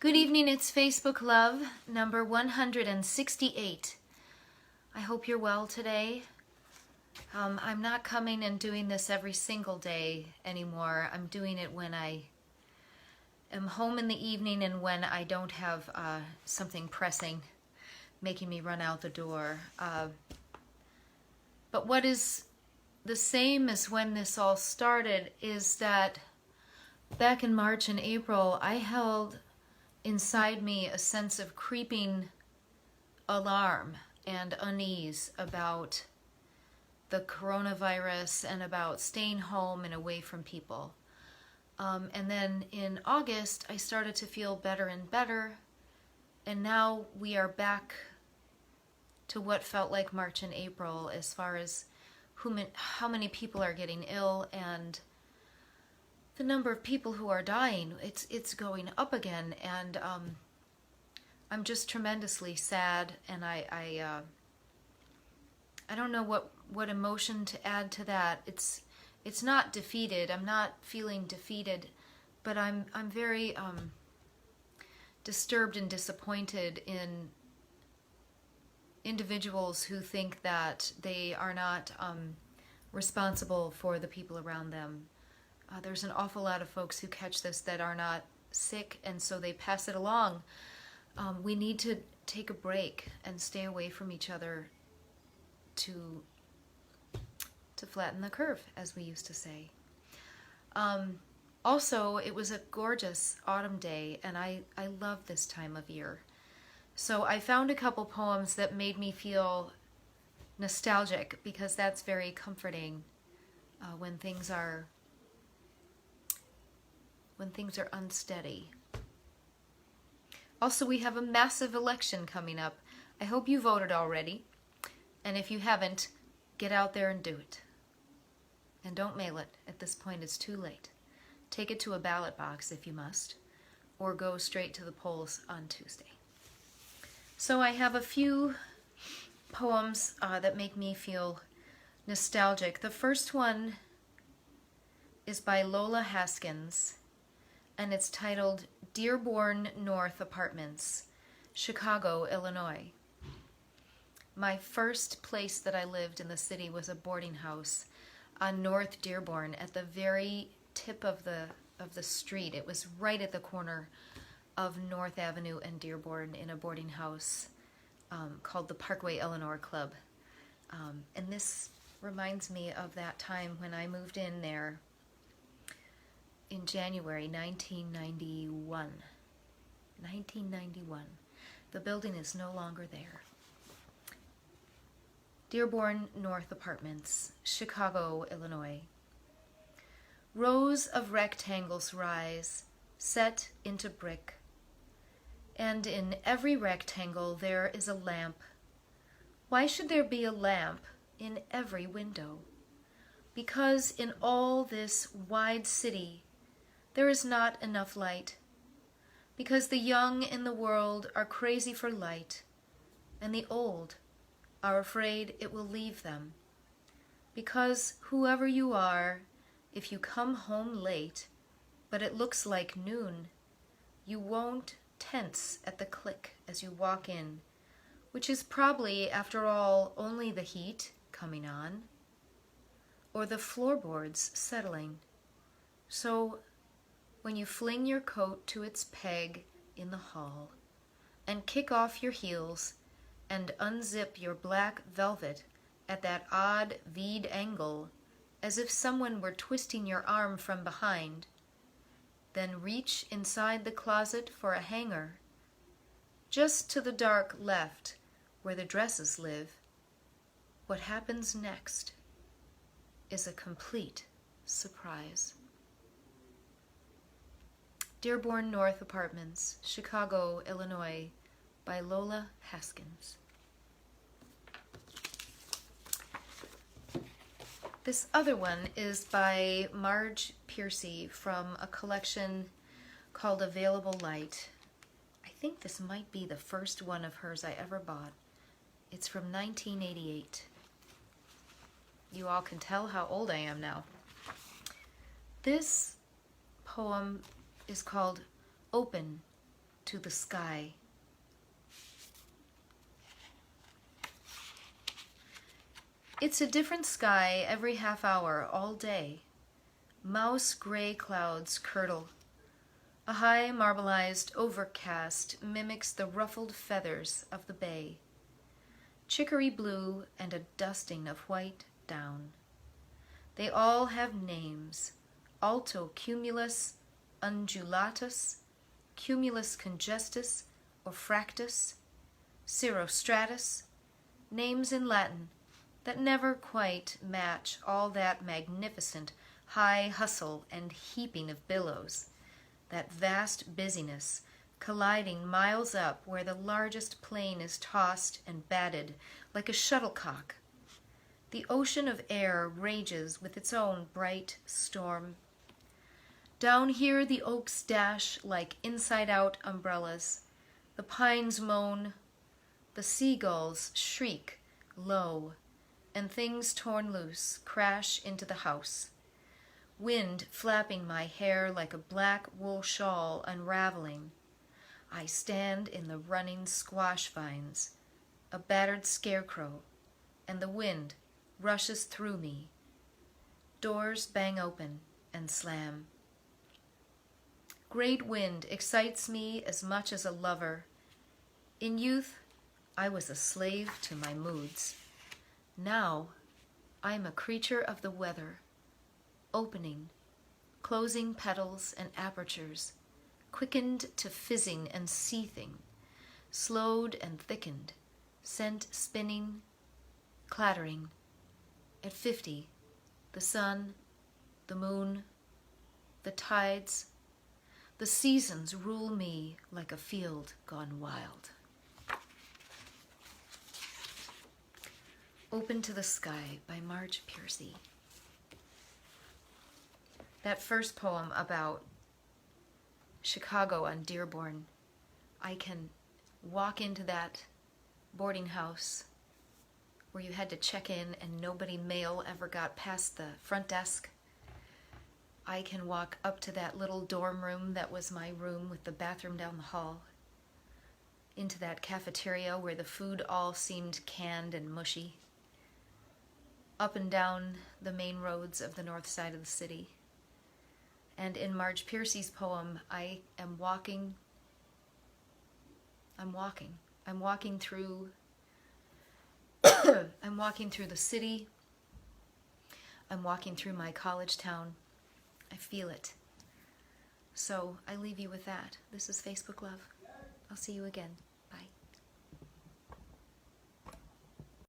Good evening, it's Facebook Love, number 168. I hope you're well today. I'm not coming and doing this every single day anymore. I'm doing it when I am home in the evening and when I don't have something pressing making me run out the door. But what is the same as when this all started is that back in March and April, I held inside me a sense of creeping alarm and unease about the coronavirus and about staying home and away from people. And then in August, I started to feel better and better, and now we are back to what felt like March and April as far as how many people are getting ill and the number of people who are dying. It's going up again, and I'm just tremendously sad, and I don't know what emotion to add to that. It's not defeated. I'm not feeling defeated, but I'm very disturbed and disappointed in individuals who think that they are not responsible for the people around them. There's an awful lot of folks who catch this that are not sick, and so they pass it along. We need to take a break and stay away from each other to flatten the curve, as we used to say. Also, it was a gorgeous autumn day, and I love this time of year. So I found a couple poems that made me feel nostalgic, because that's very comforting when things are unsteady. Also, we have a massive election coming up. I hope you voted already, and if you haven't, get out there and do it. And don't mail it. At this point, it's too late. Take it to a ballot box if you must, or go straight to the polls on Tuesday. So I have a few poems that make me feel nostalgic. The first one is by Lola Haskins, and it's titled Dearborn North Apartments, Chicago, Illinois. My first place that I lived in the city was a boarding house on North Dearborn at the very tip of the street. It was right at the corner of North Avenue and Dearborn in a boarding house called the Parkway Eleanor Club. And this reminds me of that time when I moved in there in January 1991. 1991. The building is no longer there. Dearborn North Apartments, Chicago, Illinois. Rows of rectangles rise, set into brick, and in every rectangle there is a lamp. Why should there be a lamp in every window? Because in all this wide city there is not enough light. Because the young in the world are crazy for light, and the old are afraid it will leave them. Because whoever you are, if you come home late, but it looks like noon, you won't tense at the click as you walk in, which is probably, after all, only the heat coming on, or the floorboards settling. So when you fling your coat to its peg in the hall, and kick off your heels, and unzip your black velvet at that odd V'd angle, as if someone were twisting your arm from behind, then reach inside the closet for a hanger, just to the dark left where the dresses live, what happens next is a complete surprise. Dearborn North Apartments, Chicago, Illinois, by Lola Haskins. This other one is by Marge Piercy from a collection called Available Light. I think this might be the first one of hers I ever bought. It's from 1988. You all can tell how old I am now. This poem is called Open to the sky. It's a different sky every half hour all day. Mouse gray clouds curdle. A high marbleized overcast mimics the ruffled feathers of the bay. Chicory blue and a dusting of white down. They all have names: alto cumulus undulatus, cumulus congestus or fractus, cirrostratus, names in Latin that never quite match all that magnificent high hustle and heaping of billows, that vast busyness colliding miles up where the largest plane is tossed and batted like a shuttlecock. The ocean of air rages with its own bright storm. Down here the oaks dash like inside-out umbrellas. The pines moan. The seagulls shriek low, and things torn loose crash into the house. Wind flapping my hair like a black wool shawl unraveling. I stand in the running squash vines, a battered scarecrow, and the wind rushes through me. Doors bang open and slam. Great wind excites me as much as a lover. In youth, I was a slave to my moods. Now, I am a creature of the weather, opening, closing petals and apertures, quickened to fizzing and seething, slowed and thickened, scent spinning, clattering. At 50, the sun, the moon, the tides, the seasons rule me like a field gone wild. Open to the Sky by Marge, Piercy. That first poem about Chicago on Dearborn, I can walk into that boarding house where you had to check in and nobody mail ever got past the front desk. I can walk up to that little dorm room that was my room with the bathroom down the hall, into that cafeteria where the food all seemed canned and mushy, up and down the main roads of the north side of the city. And in Marge Piercy's poem, I'm walking through I'm walking through the city. I'm walking through my college town. I feel it. So I leave you with that. This is Facebook Love. I'll see you again.